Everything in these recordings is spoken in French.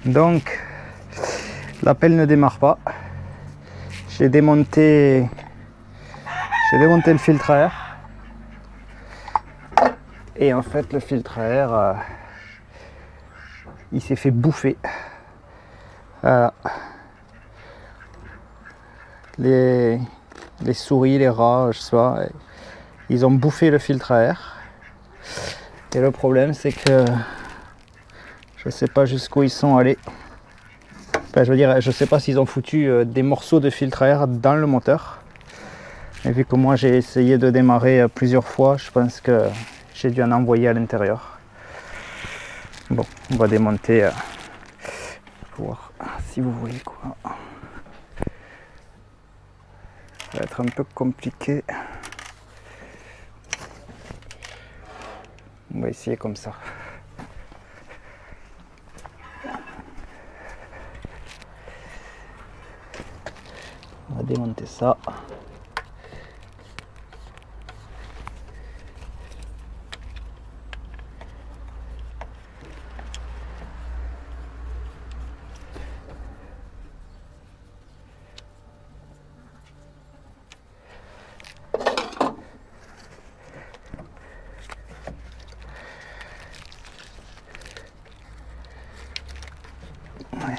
Donc la pelle ne démarre pas. J'ai démonté le filtre à air. Et en fait le filtre à air il s'est fait bouffer. Les souris, les rats, je sais pas, ils ont bouffé le filtre à air. Et le problème c'est que je sais pas jusqu'où ils sont allés. Enfin, je veux dire, je sais pas s'ils ont foutu des morceaux de filtre à air dans le moteur. Et vu que moi j'ai essayé de démarrer plusieurs fois, je pense que j'ai dû en envoyer à l'intérieur. Bon, on va démonter pour voir si vous voyez quoi. Ça va être un peu compliqué. On va essayer comme ça. On va démonter ça.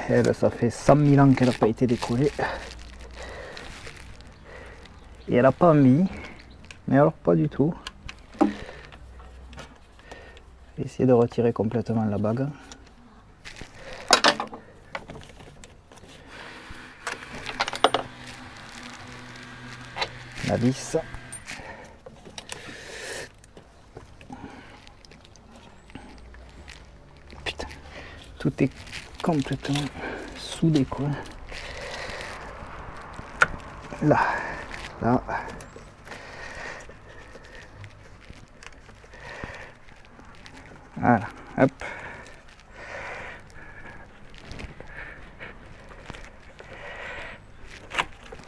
Elle, ça fait 100 000 ans qu'elle n'a pas été décollée. Et elle n'a pas mis, mais alors pas du tout. Je vais essayer de retirer complètement la bague. La vis. Putain, tout est complètement soudé quoi. Là, là. Voilà, hop.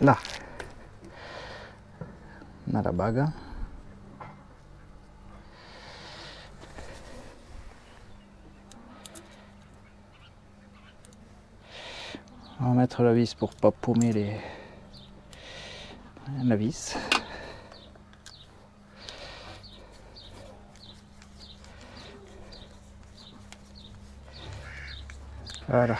Là, on a la bague. On va mettre la vis pour pas paumer la vis. Voilà.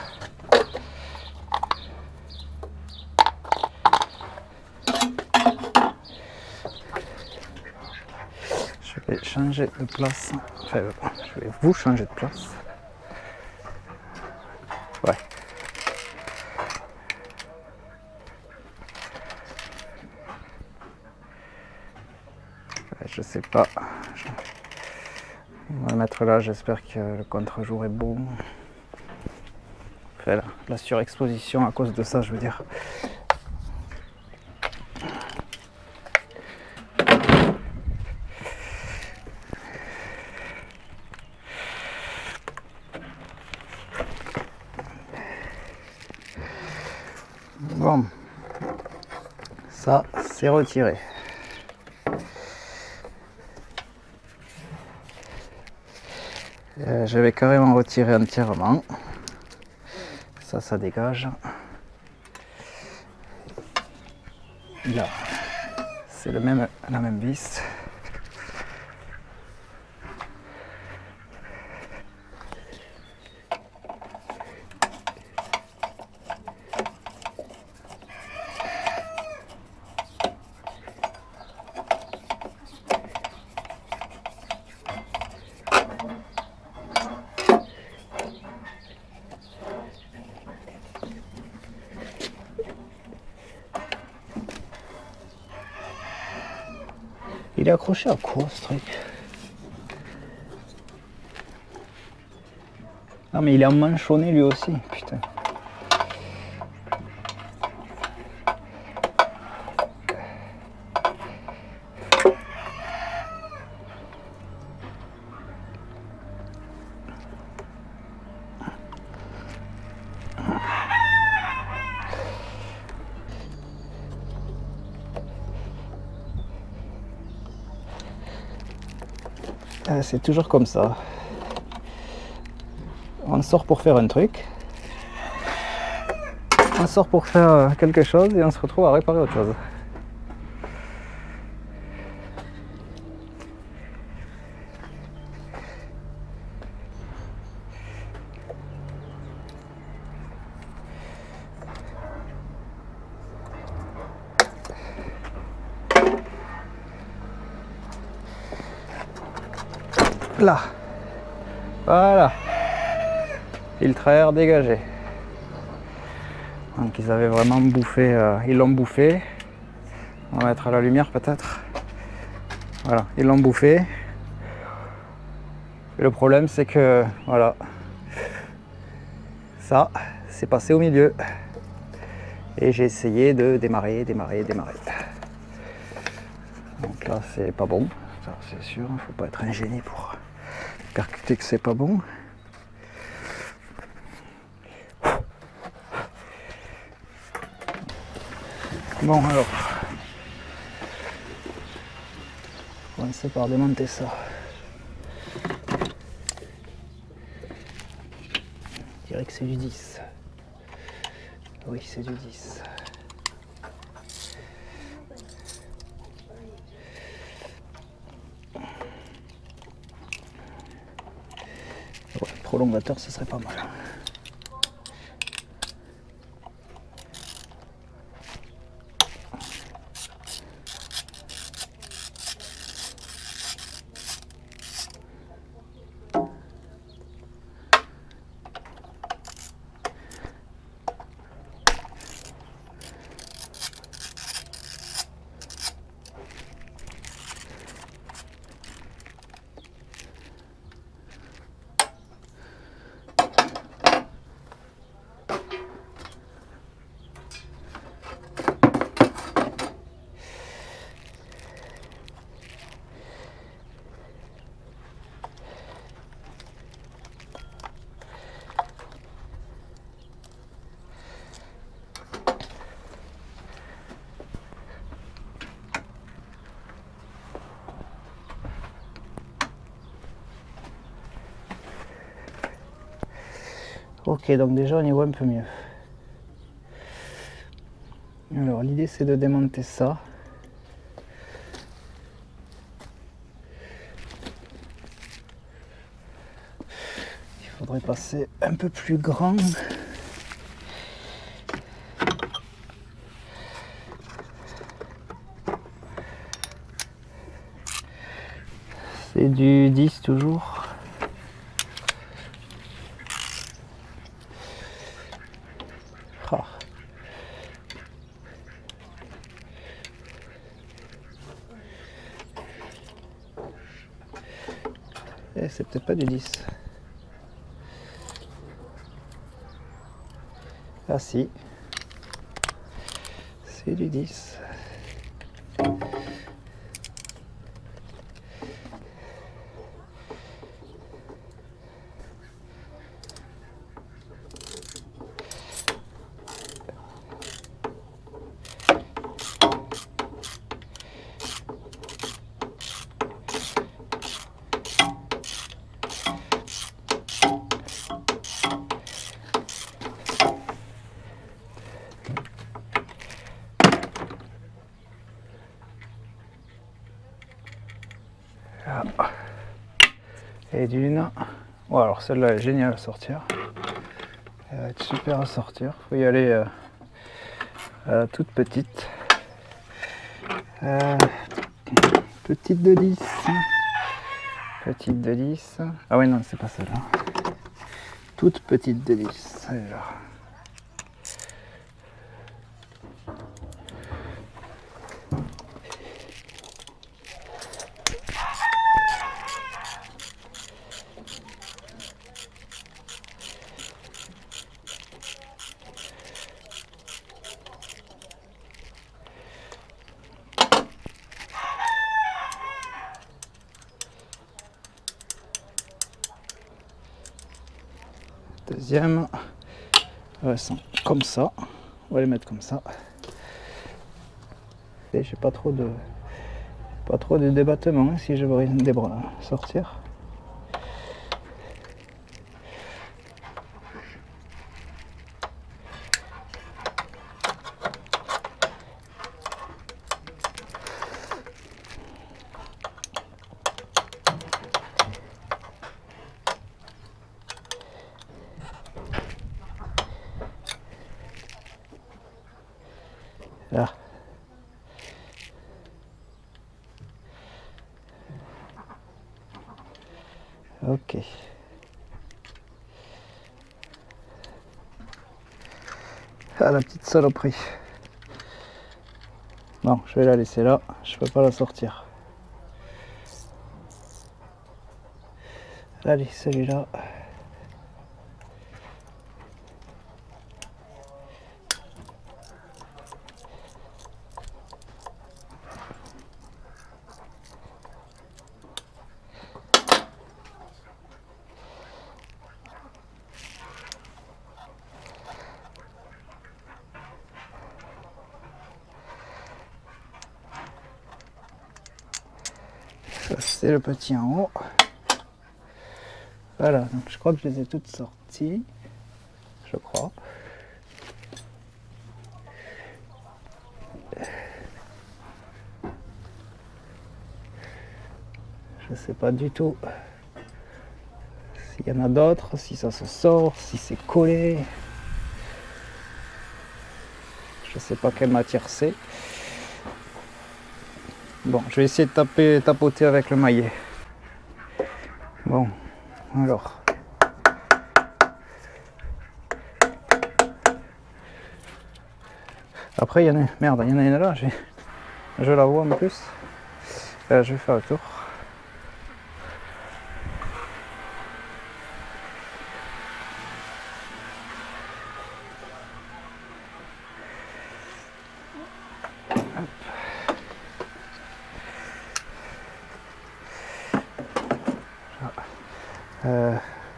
Je vais changer de place. Enfin, je vais vous changer de place. Ouais. Je sais pas. On va le mettre là. J'espère que le contre-jour est bon. Enfin, la surexposition à cause de ça, je veux dire. Bon, ça c'est retiré. Je vais carrément retirer entièrement. Ça dégage. Là, c'est la même vis. Il est accroché à quoi ce truc? Ah mais il est emmanchonné lui aussi, putain. C'est toujours comme ça. On sort pour faire un truc, On sort pour faire quelque chose et on se retrouve à réparer autre chose. Là, voilà, filtre à air dégagé. Donc ils avaient vraiment bouffé, ils l'ont bouffé. On va mettre à la lumière peut-être. Voilà, ils l'ont bouffé. Et le problème c'est que, voilà, ça, c'est passé au milieu. Et j'ai essayé de démarrer. Donc là, c'est pas bon, ça c'est sûr, il ne faut pas être un génie pour percuter que c'est pas bon. Bon alors, on va commencer par démonter ça. Je dirais que c'est du 10. Oui, c'est du 10. Ouais, prolongateur, ce serait pas mal. Ok, donc déjà on y voit un peu mieux. Alors l'idée c'est de démonter ça. Il faudrait passer un peu plus grand. C'est du 10 toujours. Ah. Et c'est peut-être pas du 10. Ah si. C'est du 10. Et d'une. Bon, alors celle-là est géniale à sortir. Elle va être super à sortir. Faut y aller à la toute petite. Petite de 10. Petite de 10. Ah ouais, non, c'est pas celle-là. Toute petite de 10. Alors. Deuxième, elles sont comme ça. On va les mettre comme ça. Et j'ai pas trop de débattement si je veux des bras sortir. Là. Ok. Ah, la petite saloperie. Bon, je vais la laisser là, je peux pas la sortir. Allez, celui-là. C'est le petit en haut. Voilà, donc je crois que je les ai toutes sorties. Je crois. Je sais pas du tout s'il y en a d'autres, si ça se sort, si c'est collé. Je sais pas quelle matière c'est. Bon, je vais essayer de tapoter avec le maillet. Bon, alors. Après, il y en a... Merde, il y en a une là, je la vois en plus. Je vais faire le tour.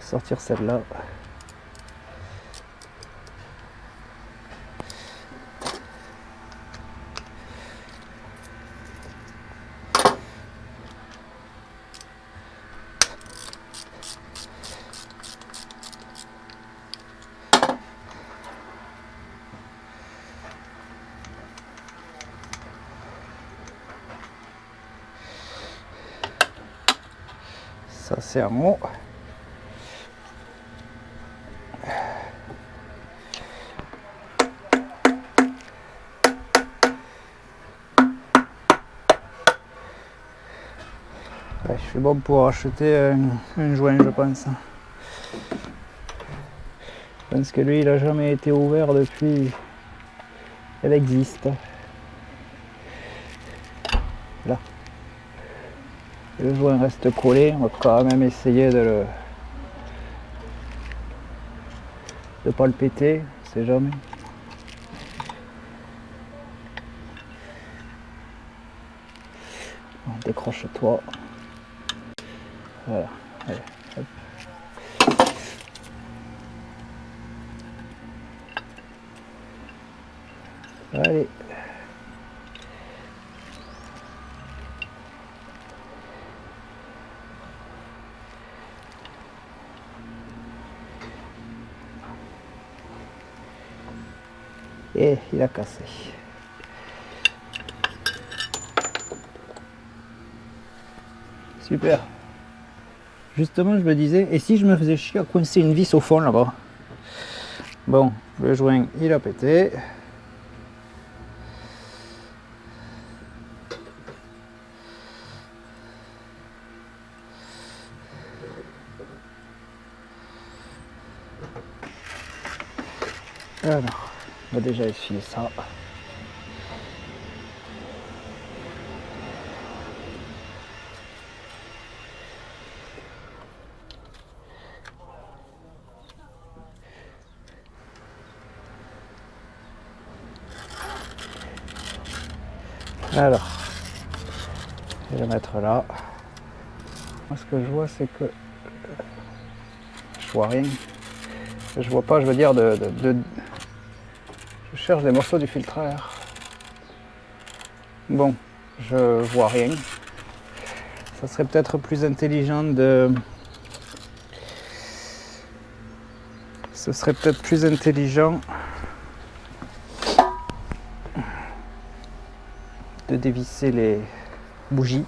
Sortir celle-là. Ça c'est en haut. Ouais, je suis bon pour acheter un joint, je pense. Je pense que lui, il a jamais été ouvert depuis. Elle existe. Là. Le joint reste collé. On va quand même essayer de pas le péter. On sait jamais. Bon, décroche-toi. Voilà. Allez, hop. Allez. Et il a cassé. Super. Justement, je me disais, et si je me faisais chier à coincer une vis au fond là-bas? Bon, le joint, il a pété. Alors, on va déjà essuyer ça. Alors, je vais le mettre là. Moi, ce que je vois, c'est que je vois rien. Je vois pas, je veux dire, je cherche des morceaux du filtreur. Bon, je vois rien. Ça serait peut-être plus intelligent de... Ce serait peut-être plus intelligent de dévisser les bougies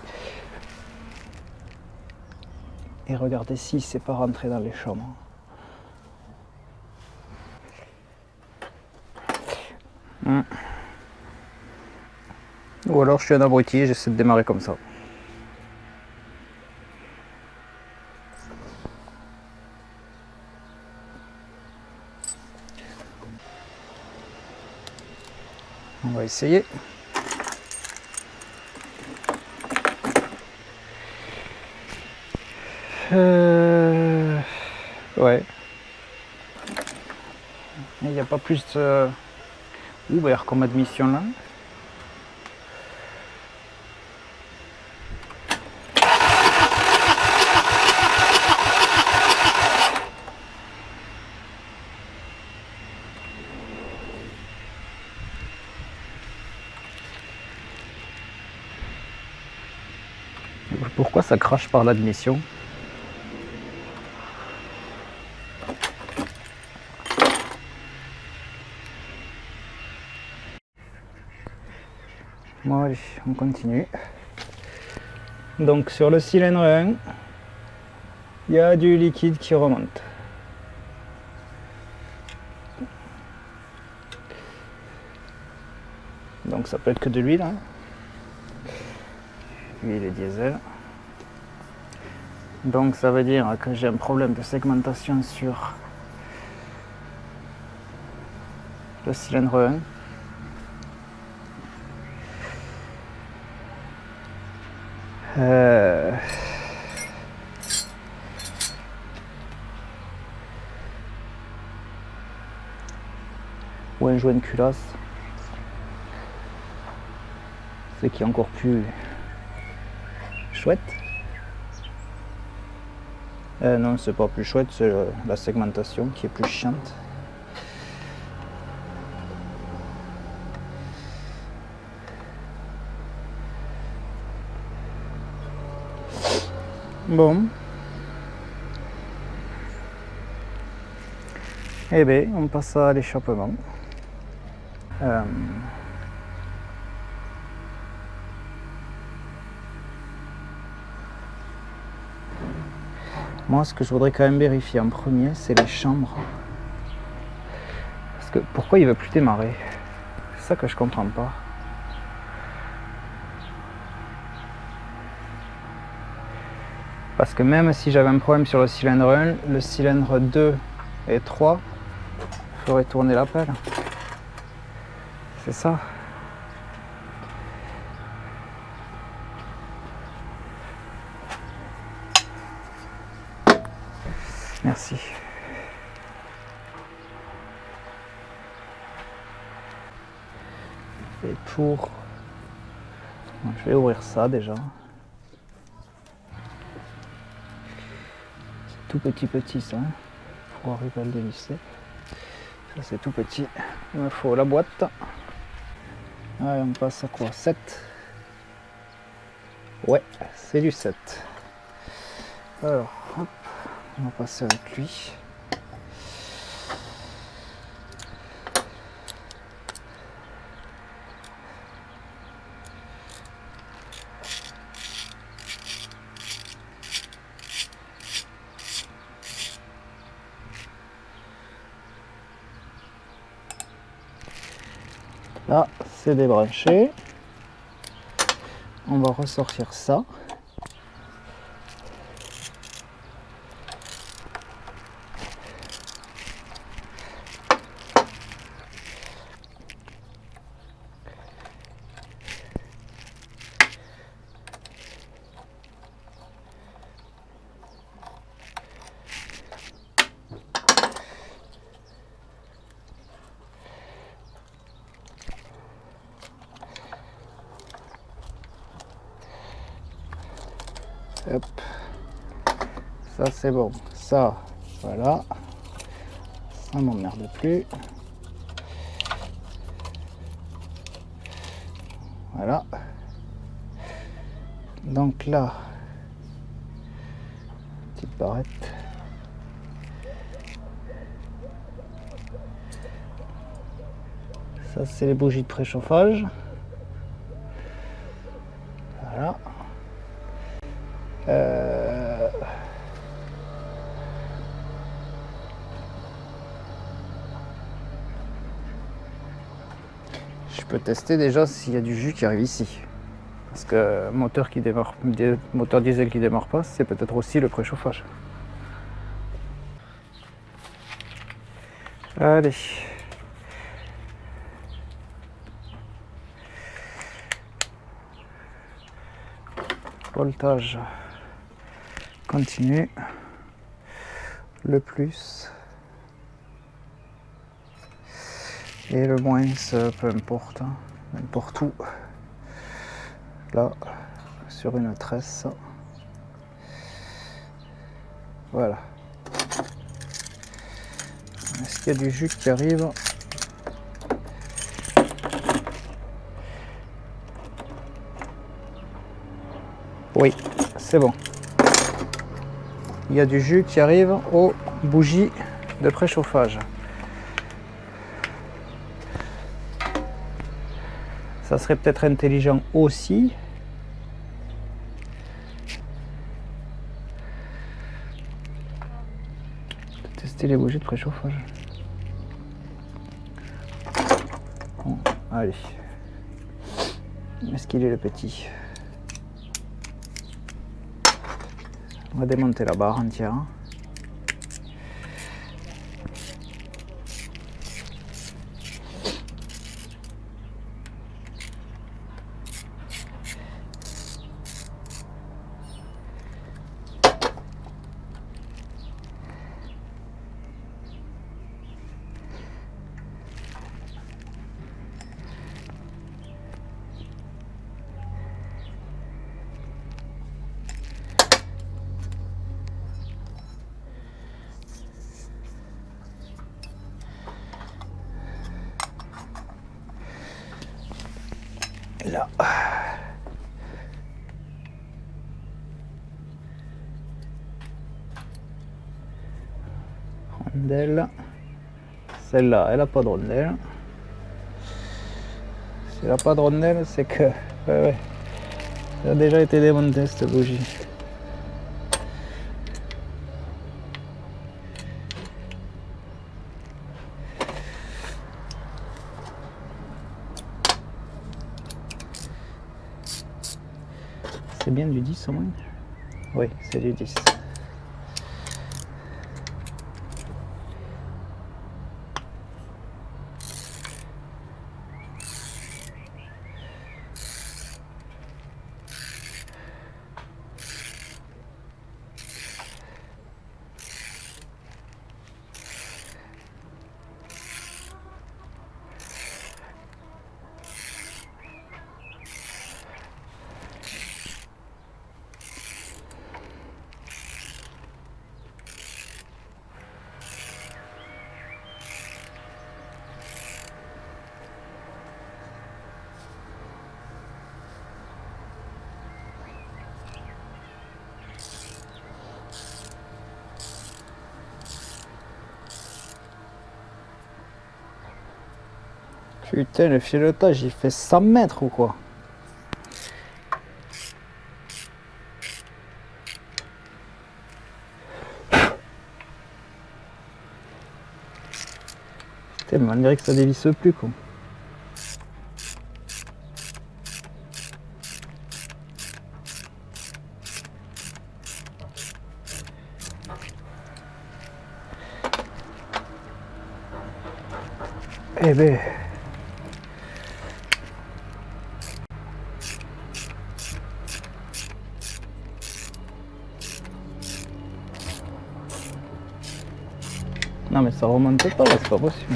et regarder si c'est pas rentré dans les chambres. Ou alors je suis un abruti et j'essaie de démarrer comme ça. On va essayer. Ouais. Il n'y a pas plus ouvert comme admission là. Pourquoi ça crache par l'admission? Bon allez, on continue. Donc sur le cylindre 1, il y a du liquide qui remonte. Donc ça peut être que de l'huile, hein. Huile et diesel. Donc ça veut dire que j'ai un problème de segmentation sur le cylindre 1. Ou un joint de culasse. Ce qui est encore plus chouette. Non, c'est pas plus chouette, c'est la segmentation qui est plus chiante. Bon. Eh bien, on passe à l'échappement. Moi, ce que je voudrais quand même vérifier en premier, c'est les chambres. Parce que pourquoi il ne veut plus démarrer? C'est ça que je comprends pas. Parce que même si j'avais un problème sur le cylindre 1, le cylindre 2 et 3 ferait tourner la pelle. C'est ça. Merci. Et pour... Je vais ouvrir ça déjà. C'est tout petit ça, pour arriver à le dévisser. Ça c'est tout petit. Il me faut la boîte. Allez, on passe à quoi? 7. Ouais, c'est du 7. Alors, hop, on va passer avec lui. Là, c'est débranché. On va ressortir ça. Hop. Ça c'est bon. Ça, voilà. Ça m'emmerde plus. Voilà. Donc là, petite barrette. Ça c'est les bougies de préchauffage. Voilà. Je peux tester déjà s'il y a du jus qui arrive ici. Parce que moteur diesel qui démarre pas, c'est peut-être aussi le préchauffage. Allez. Voltage continu. Le plus. Et le moins, peu importe. Hein, n'importe où. Là, sur une tresse. Voilà. Est-ce qu'il y a du jus qui arrive? Oui, c'est bon. Il y a du jus qui arrive aux bougies de préchauffage. Ça serait peut-être intelligent aussi de tester les bougies de préchauffage. Bon, allez. Est-ce qu'il est le petit? On va démonter la barre entière. Là. Rondelle. Celle-là, elle n'a pas de rondelle. Si elle n'a pas de rondelle, c'est que ouais, ça a déjà été démonté cette bougie. C'est bien du 10 au moins? Oui, c'est du 10. Putain, le filetage il fait 100 mètres ou quoi? Putain, mais on dirait que ça dévisse plus quoi. Eh ben. Non mais ça remonte pas là, c'est pas possible.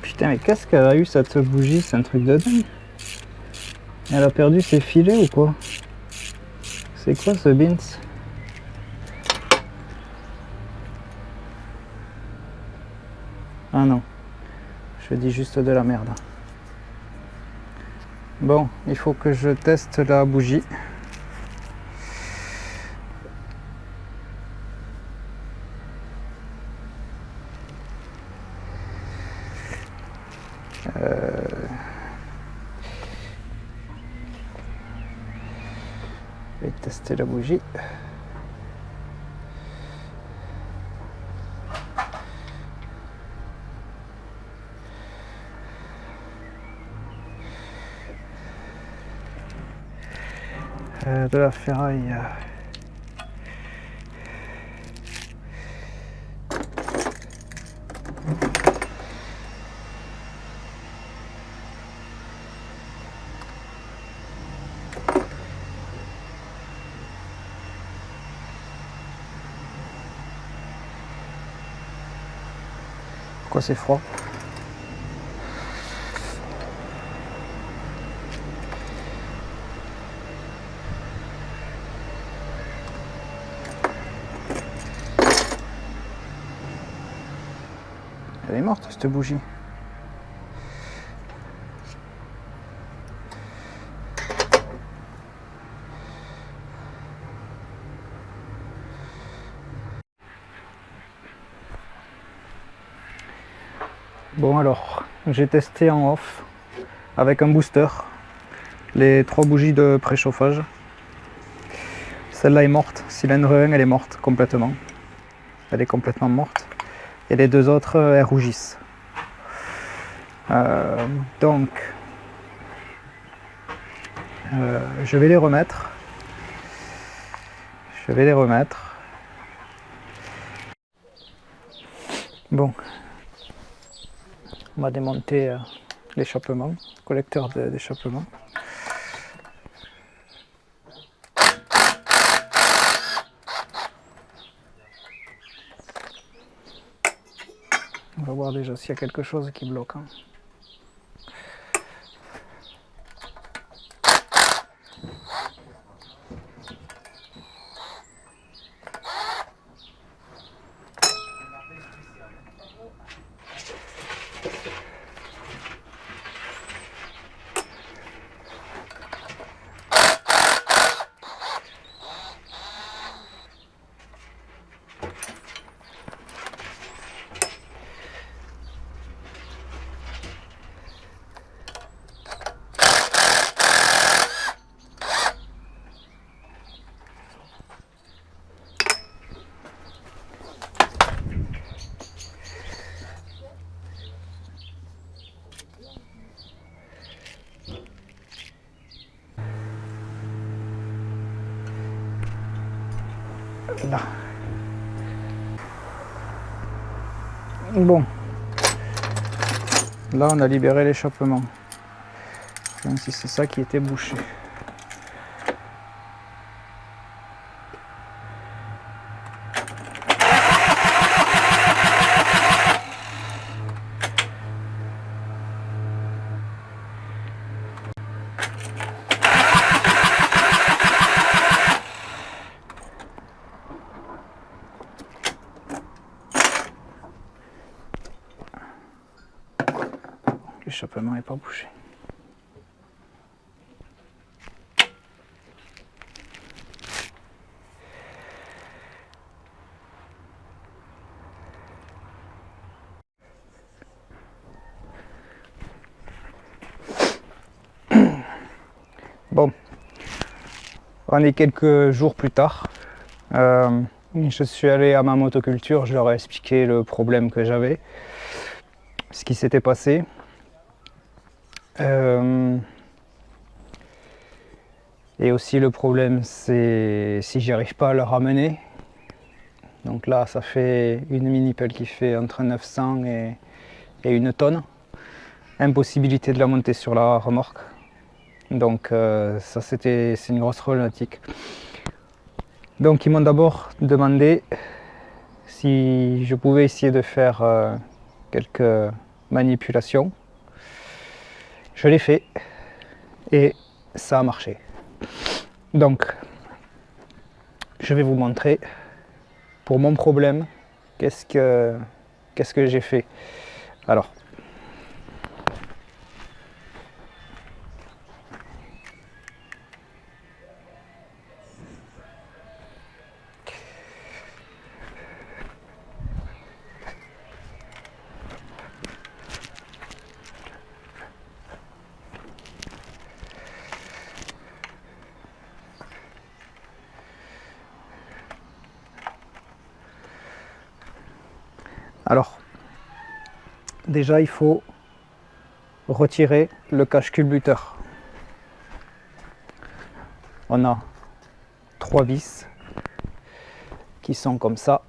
Putain, mais qu'est-ce qu'elle a eu cette bougie? C'est un truc de dingue. Elle a perdu ses filets ou quoi? C'est quoi ce bins? Ah non. Je dis juste de la merde. Bon, il faut que je teste la bougie. Je vais tester la bougie. De la ferraille. Pourquoi c'est froid? Elle est morte cette bougie. Bon alors, j'ai testé en off avec un booster les 3 bougies de préchauffage. Celle-là est morte, cylindre 1 elle est morte complètement. Elle est complètement morte. Et les 2 autres elles rougissent. Donc je vais les remettre. Bon, on va démonter l'échappement, collecteur d'échappement. On va voir déjà s'il y a quelque chose qui bloque. Là. Bon, là on a libéré l'échappement, même si c'est ça qui était bouché. L'échappement n'est pas bouché. Bon, on est quelques jours plus tard. Je suis allé à ma motoculture, je leur ai expliqué le problème que j'avais, ce qui s'était passé. Et aussi le problème c'est si j'y arrive pas à le ramener. Donc là ça fait une mini pelle qui fait entre 900 et 1 tonne. Impossibilité de la monter sur la remorque. Donc ça c'est une grosse problématique. Donc ils m'ont d'abord demandé si je pouvais essayer de faire quelques manipulations. Je l'ai fait et ça a marché. Donc je vais vous montrer pour mon problème qu'est-ce que j'ai fait. Alors Alors, déjà il faut retirer le cache culbuteur. On a 3 vis qui sont comme ça.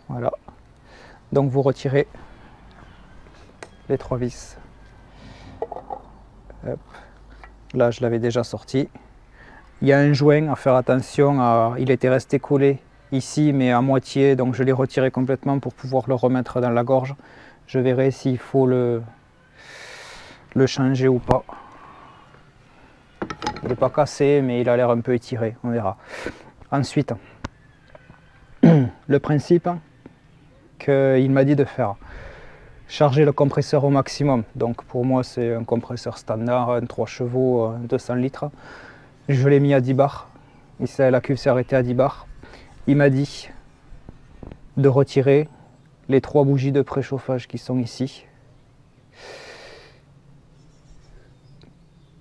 Voilà. Donc vous retirez les 3 vis. Hop. Là je l'avais déjà sorti. Il y a un joint à faire attention à, il était resté collé ici mais à moitié, donc je l'ai retiré complètement pour pouvoir le remettre dans la gorge. Je verrai s'il faut le changer ou pas. Il n'est pas cassé mais il a l'air un peu étiré, on verra. Ensuite, le principe qu'il m'a dit de faire, charger le compresseur au maximum. Donc pour moi c'est un compresseur standard, un 3 chevaux, 200 litres. Je l'ai mis à 10 bars. Ici la cuve s'est arrêtée à 10 bars. Il m'a dit de retirer les 3 bougies de préchauffage qui sont ici.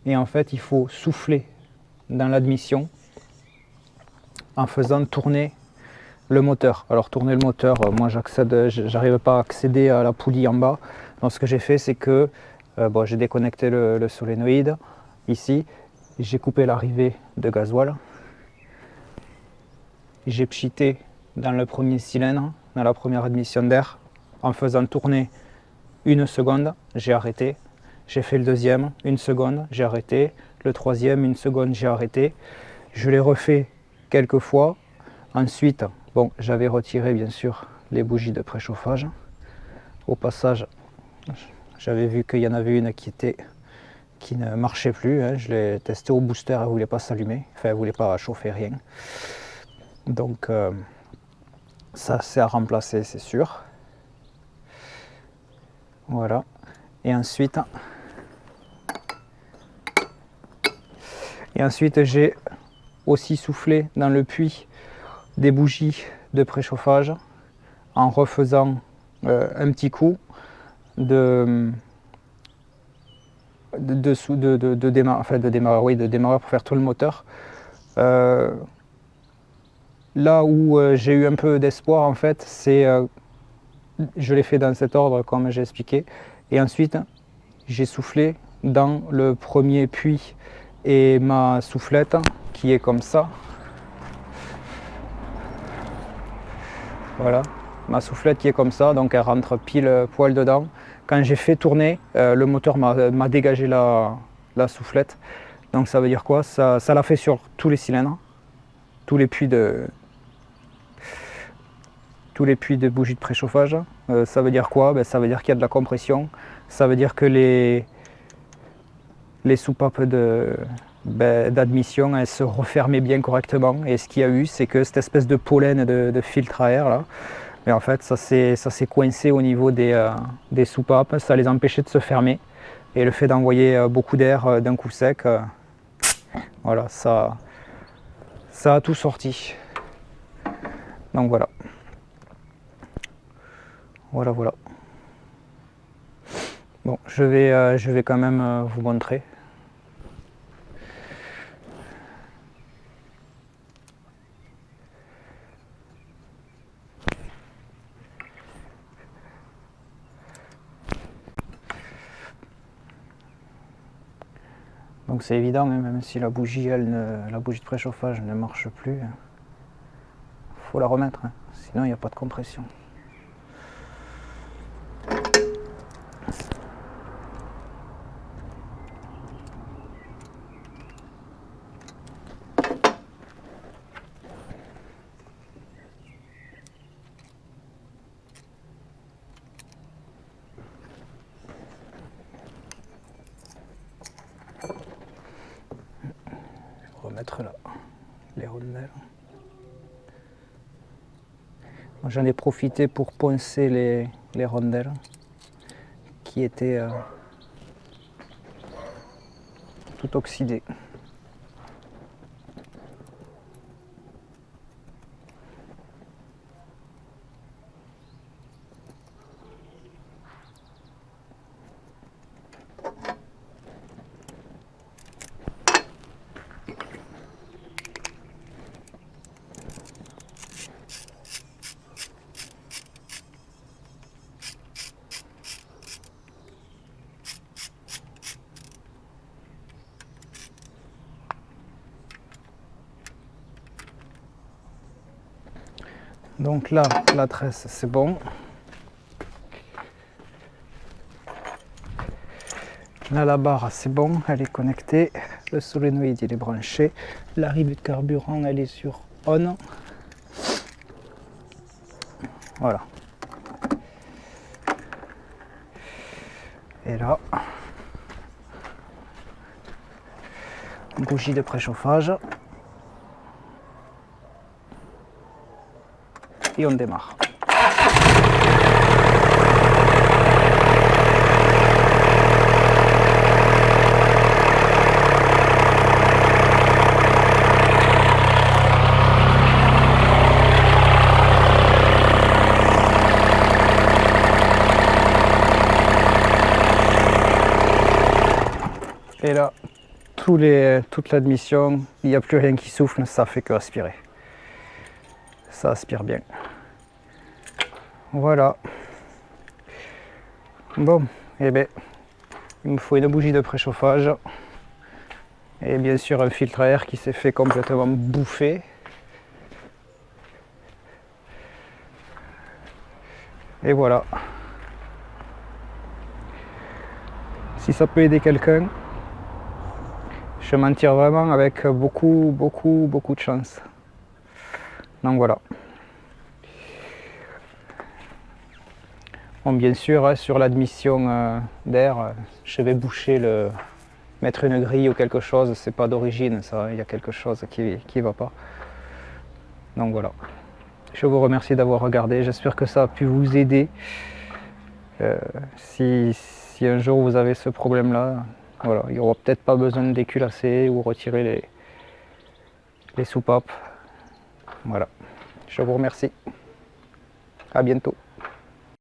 Et en fait il faut souffler dans l'admission en faisant tourner le moteur. Alors tourner le moteur, moi j'arrive pas à accéder à la poulie en bas. Donc ce que j'ai fait c'est que bon, j'ai déconnecté le solénoïde ici, j'ai coupé l'arrivée de gasoil, j'ai pchité dans le premier cylindre, dans la première admission d'air, en faisant tourner 1 seconde, j'ai arrêté, j'ai fait le deuxième, 1 seconde, j'ai arrêté, le troisième, 1 seconde, j'ai arrêté, je l'ai refait quelques fois. Ensuite, bon, j'avais retiré bien sûr les bougies de préchauffage. Au passage, j'avais vu qu'il y en avait une qui ne marchait plus. Hein. Je l'ai testé au booster, elle ne voulait pas s'allumer. Enfin, elle ne voulait pas chauffer, rien. Donc, ça c'est à remplacer, c'est sûr. Voilà. Et ensuite j'ai aussi soufflé dans le puits des bougies de préchauffage en refaisant un petit coup de démarreur pour faire tout le moteur. Là où j'ai eu un peu d'espoir en fait, c'est je l'ai fait dans cet ordre comme j'ai expliqué, et ensuite j'ai soufflé dans le premier puits et ma soufflette qui est comme ça. Voilà, ma soufflette qui est comme ça, donc elle rentre pile poil dedans. Quand j'ai fait tourner, le moteur m'a dégagé la soufflette. Donc ça veut dire quoi? Ça l'a fait sur tous les cylindres, tous les puits de bougies de préchauffage. Ça veut dire quoi? Ben, ça veut dire qu'il y a de la compression. Ça veut dire que les soupapes d'admission elles se refermaient bien correctement. Et ce qu'il y a eu, c'est que cette espèce de pollen de filtre à air là, mais en fait ça s'est coincé au niveau des soupapes, ça les empêchait de se fermer. Et le fait d'envoyer beaucoup d'air d'un coup sec, voilà, ça a tout sorti. Donc voilà. Voilà. Bon, je vais quand même vous montrer. Donc c'est évident, hein, même si la bougie de préchauffage ne marche plus, il faut la remettre, hein, sinon il n'y a pas de compression. Remettre là les rondelles. J'en ai profité pour poncer les rondelles qui étaient tout oxydées. Donc là, la tresse, c'est bon. Là, la barre, c'est bon, elle est connectée. Le solénoïde, il est branché. L'arrivée de carburant, elle est sur on. Voilà. Et là, bougie de préchauffage. Et on démarre. Et là, toute l'admission, il n'y a plus rien qui souffle, ça fait que aspirer. Ça aspire bien. Voilà. Bon, et bien, il me faut une bougie de préchauffage. Et bien sûr un filtre à air qui s'est fait complètement bouffer. Et voilà. Si ça peut aider quelqu'un, je m'en tire vraiment avec beaucoup de chance. Donc voilà. Bon, bien sûr, sur l'admission d'air, je vais mettre une grille ou quelque chose, c'est pas d'origine, ça, il y a quelque chose qui va pas. Donc voilà. Je vous remercie d'avoir regardé, j'espère que ça a pu vous aider. Si un jour vous avez ce problème-là, voilà, il n'y aura peut-être pas besoin de déculasser ou retirer les soupapes. Voilà. Je vous remercie. À bientôt.